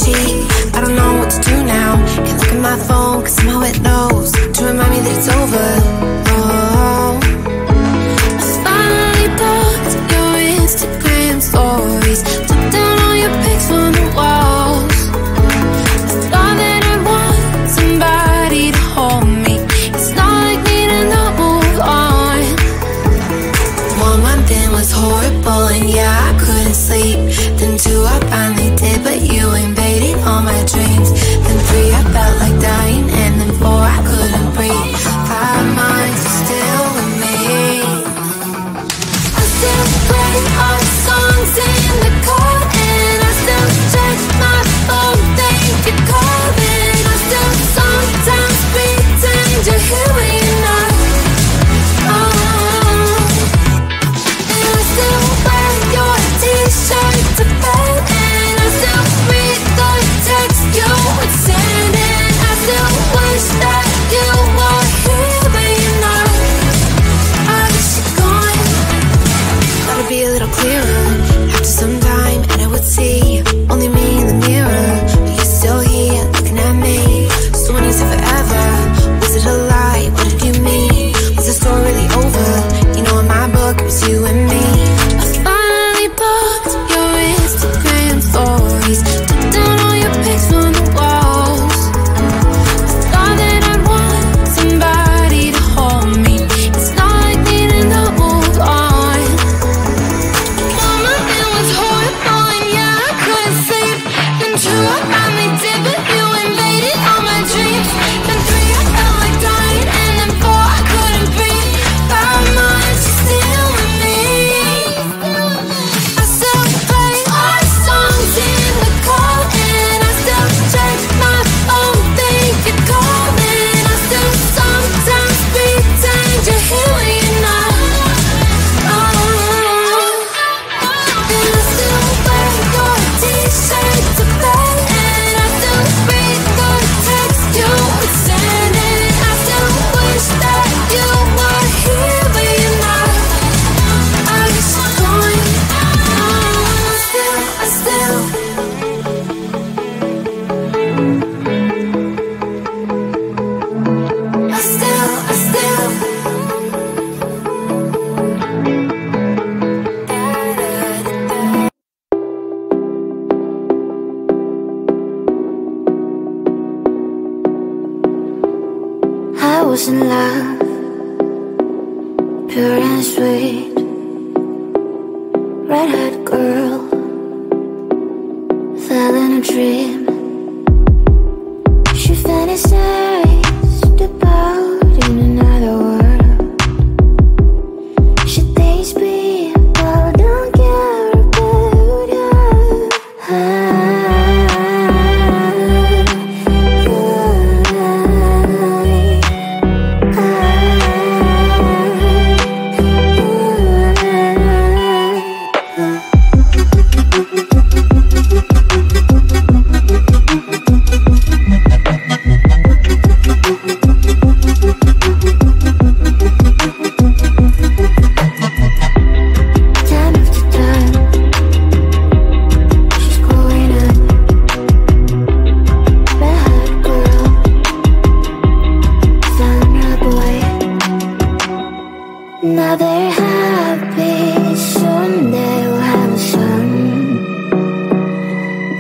cheat. I don't know what to do now. Can't look at my phone, cause somehow it knows to remind me that it's over. Oh, I finally blocked your Instagram stories, took down all your pics from the walls. I thought that I'd want somebody to hold me. It's not like me to not move on. 1 month in was horrible and yeah, I couldn't sleep. Then 2 I finally did, but you invaded all my dreams. Then 3 I felt like dying, and then 4 I couldn't breathe. 5 months you're still with me. I still play our songs in the car, and I still check my phone, think you're calling. I still sometimes pretend you're here when you're not. And I still wear your t-shirt to bed, and I still read the text you would send, and I still wish that you were here but you're not. I wish you're gone. Thought it'd be a little clearer after some time, and I would see only me in the mirror, but you're still here looking at me. So when you said forever, was it a lie? What did you mean? Was the story really over? You know in my book it was you and me. I finally blocked your Instagram stories, took down all your pics from the walls. I thought that I'd want somebody to hold me. It's not like me to not move on. 1 month it was horrible and yeah, I couldn't sleep. Then 2 I finally did, but you invaded all my dreams. Then 3 I felt like dying, and then 4 I couldn't breathe. 5 months you're still with me. I still play our songs in the car, and I still check my phone, think you're calling. I still sometimes pretend you're here when you're not. And I still wear your t-shirt to bed, and I still read the text you would send, and I still wish that you were here but you're not. I wish you're gone. I still I was in love, pure and sweet, red-hot girl, fell in a dream. She fantasized about in another world. She thinks people don't care about Now they're happy, soon they'll have a son.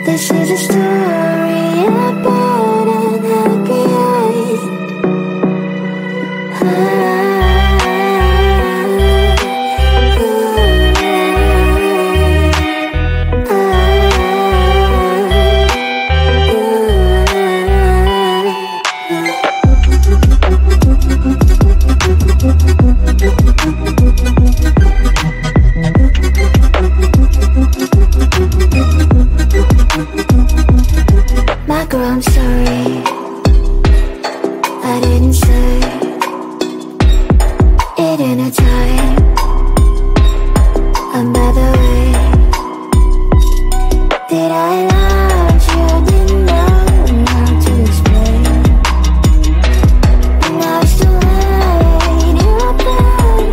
This is a story about an happy My girl, I'm sorry, I didn't say it in a time. And by the way, did I love you? Didn't know how to explain. And now it's too late, you're up again.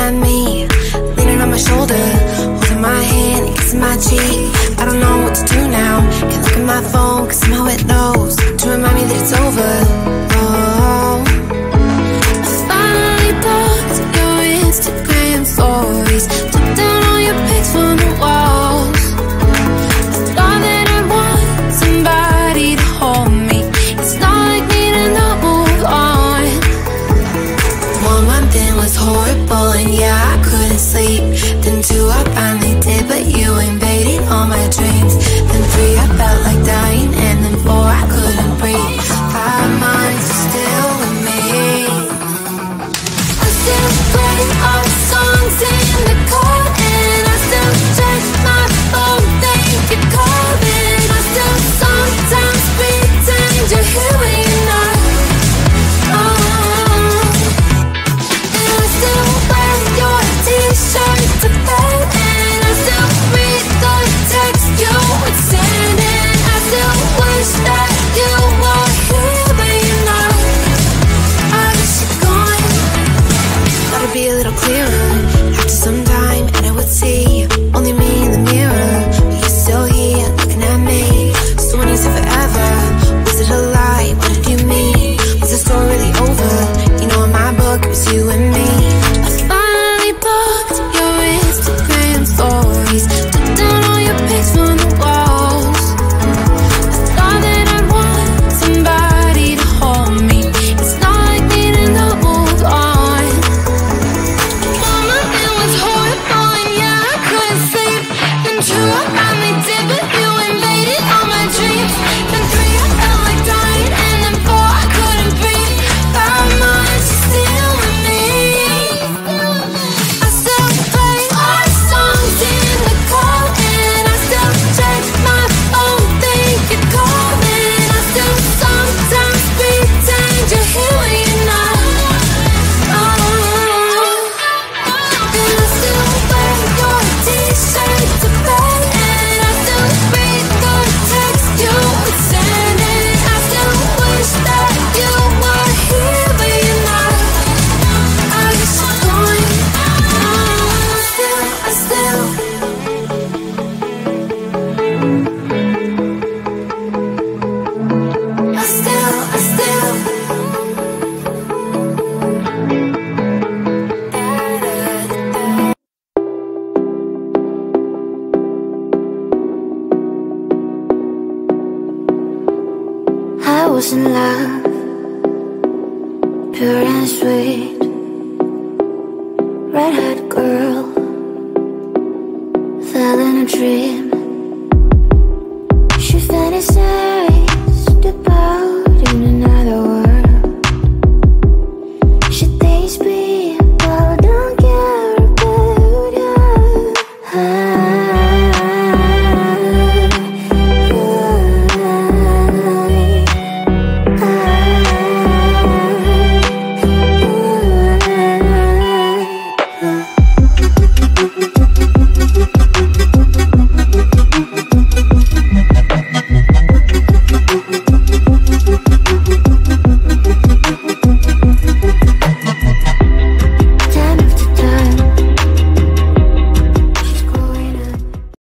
at me, leaning on my shoulder, holding my hand and kissing my cheek. I don't know what to do now, can't look at my phone cause somehow it knows to remind me that it's over. Oh, I finally blocked your Instagram stories, took down all your pics from the walls. I thought that I'd want somebody to hold me, it's not like me to not move on. 1 month in was horrible and yeah, I couldn't sleep. Then 2 I finally did, but you invaded all my dreams. Then 3 I felt like dying, and then 4 I couldn't breathe. 5 months you're still with me. I still play our songs in the car, and I still check my phone, think you're calling. I still sometimes pretend you're here when you're not. And I still wear your t-shirt to bed, and I still read the text you would send, and I still wish that you were here but you're not. I wish you're gone. Thought it'd be a little clearer after some time, and I would see only me in the mirror, but you're still here looking at me. So when you said forever, was it a lie? What did you mean? Was the story really over? You know in my book it was you and me. I finally blocked your Instagram stories, took down all your pics from the walls. I thought that I'd want somebody to hold me, it's not like me to not move on. 1 month it was horrible and yeah, I couldn't sleep. Then 2 I finally did, but you invaded all my dreams. Then 3 I felt like dying, and then 4 I couldn't breathe. 5 months you're still with me. I still play our songs in the car, and I still check my phone, think you're calling. I still sometimes pretend you're here when you're not. And I still wear your t-shirt to bed, and I still read the text you would send, and I still wish that you were here but you're not. I wish you're gone. I still I was in love, pure and sweet, red-haired girl, fell in a dream.